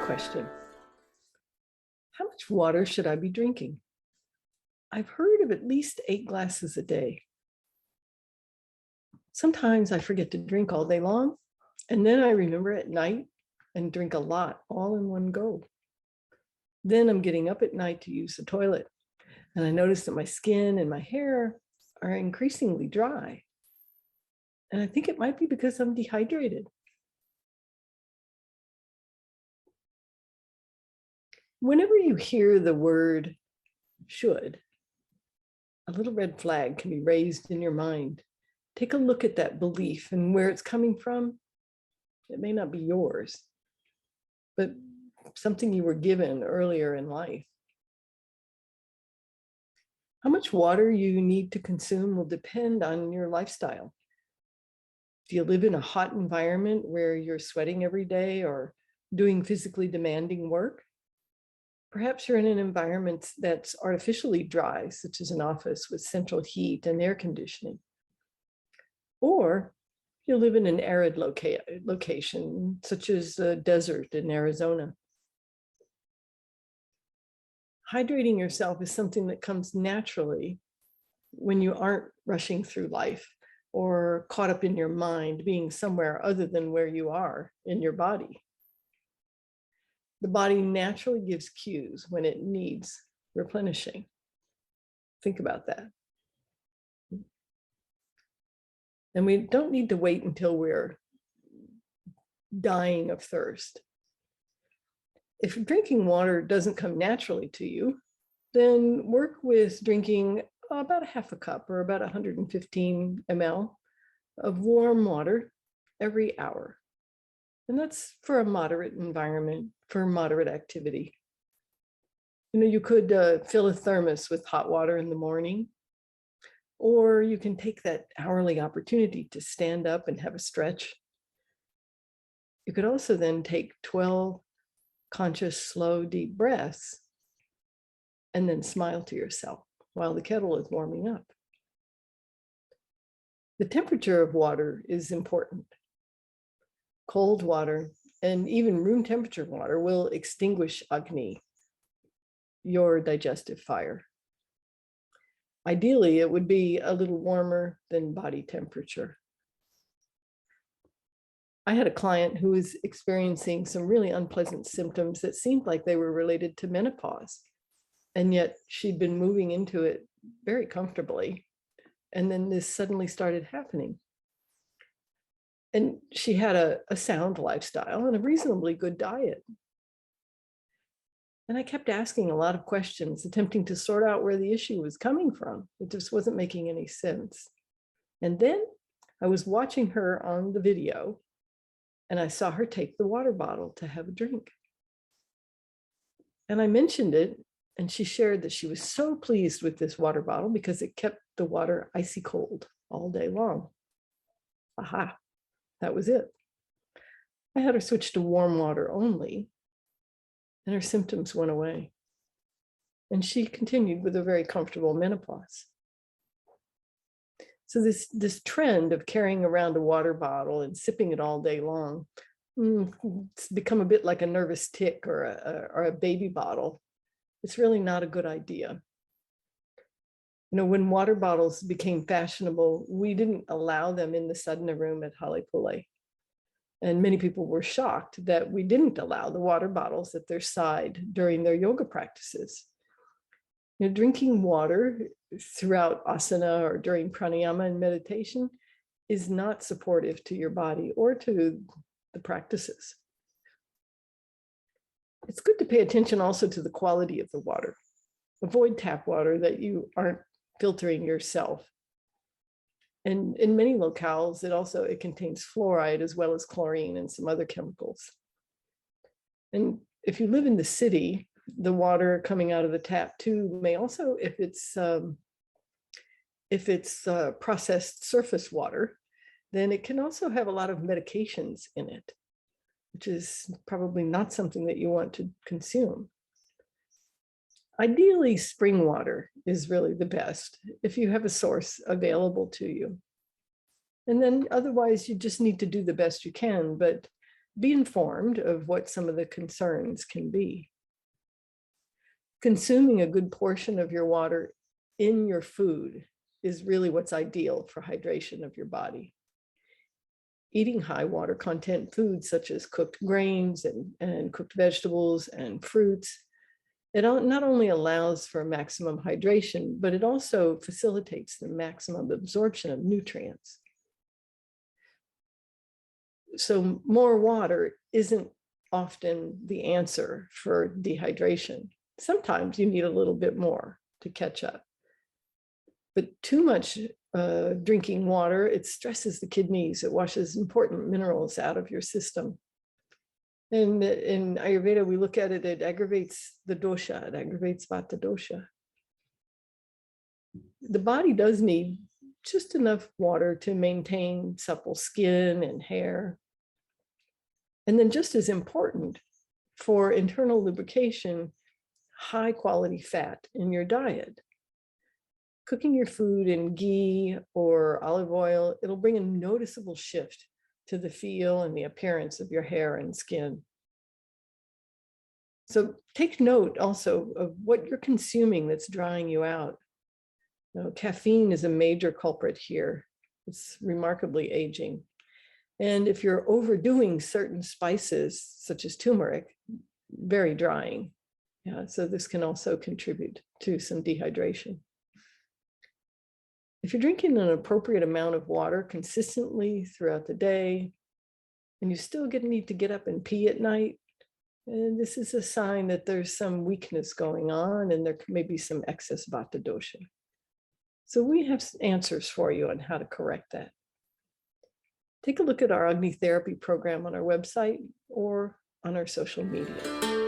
question. How much water should I be drinking? I've heard of at least 8 glasses a day. Sometimes I forget to drink all day long, and then I remember at night and drink a lot all in one go. Then I'm getting up at night to use the toilet, and I notice that my skin and my hair are increasingly dry. And I think it might be because I'm dehydrated. Whenever you hear the word should, a little red flag can be raised in your mind. Take a look at that belief and where it's coming from. It may not be yours, but something you were given earlier in life. How much water you need to consume will depend on your lifestyle. Do you live in a hot environment where you're sweating every day or doing physically demanding work? Perhaps you're in an environment that's artificially dry, such as an office with central heat and air conditioning. Or you live in an arid location, such as a desert in Arizona. Hydrating yourself is something that comes naturally when you aren't rushing through life or caught up in your mind being somewhere other than where you are in your body. The body naturally gives cues when it needs replenishing. Think about that. And we don't need to wait until we're dying of thirst. If drinking water doesn't come naturally to you, then work with drinking about a half a cup or about 115 ml of warm water every hour. And that's for a moderate environment, for moderate activity. You could fill a thermos with hot water in the morning, or you can take that hourly opportunity to stand up and have a stretch. You could also then take 12 conscious, slow, deep breaths and then smile to yourself while the kettle is warming up. The temperature of water is important. Cold water and even room temperature water will extinguish Agni, your digestive fire. Ideally, it would be a little warmer than body temperature. I had a client who was experiencing some really unpleasant symptoms that seemed like they were related to menopause. And yet she'd been moving into it very comfortably. And then this suddenly started happening. And she had a sound lifestyle and a reasonably good diet. And I kept asking a lot of questions, attempting to sort out where the issue was coming from. It just wasn't making any sense. And then I was watching her on the video, and I saw her take the water bottle to have a drink. And I mentioned it, and she shared that she was so pleased with this water bottle because it kept the water icy cold all day long. Aha, that was it. I had her switch to warm water only, and her symptoms went away. And she continued with a very comfortable menopause. So this trend of carrying around a water bottle and sipping it all day long, it's become a bit like a nervous tic or a baby bottle. It's really not a good idea. When water bottles became fashionable, we didn't allow them in the sadhana room at Hale Pule. And many people were shocked that we didn't allow the water bottles at their side during their yoga practices. Drinking water throughout asana or during pranayama and meditation is not supportive to your body or to the practices. It's good to pay attention also to the quality of the water. Avoid tap water that you aren't filtering yourself. And in many locales, it contains fluoride as well as chlorine and some other chemicals. And if you live in the city, the water coming out of the tap too may also, if it's processed surface water, then it can also have a lot of medications in it, which is probably not something that you want to consume. Ideally, spring water is really the best if you have a source available to you. And then otherwise, you just need to do the best you can. But be informed of what some of the concerns can be. Consuming a good portion of your water in your food is really what's ideal for hydration of your body. Eating high water content foods such as cooked grains and cooked vegetables and fruits, it not only allows for maximum hydration, but it also facilitates the maximum absorption of nutrients. So more water isn't often the answer for dehydration. Sometimes you need a little bit more to catch up. But too much drinking water, it stresses the kidneys, it washes important minerals out of your system. And in Ayurveda, we look at it, it aggravates the dosha, it aggravates vata dosha. The body does need just enough water to maintain supple skin and hair. And then just as important, for internal lubrication, high quality fat in your diet. Cooking your food in ghee or olive oil, it'll bring a noticeable shift to the feel and the appearance of your hair and skin. So take note also of what you're consuming that's drying you out. You know, caffeine is a major culprit here. It's remarkably aging. And if you're overdoing certain spices, such as turmeric, very drying. Yeah, so this can also contribute to some dehydration. If you're drinking an appropriate amount of water consistently throughout the day, and you still need to get up and pee at night, and this is a sign that there's some weakness going on and there may be some excess vata dosha. So we have answers for you on how to correct that. Take a look at our Agni Therapy program on our website or on our social media.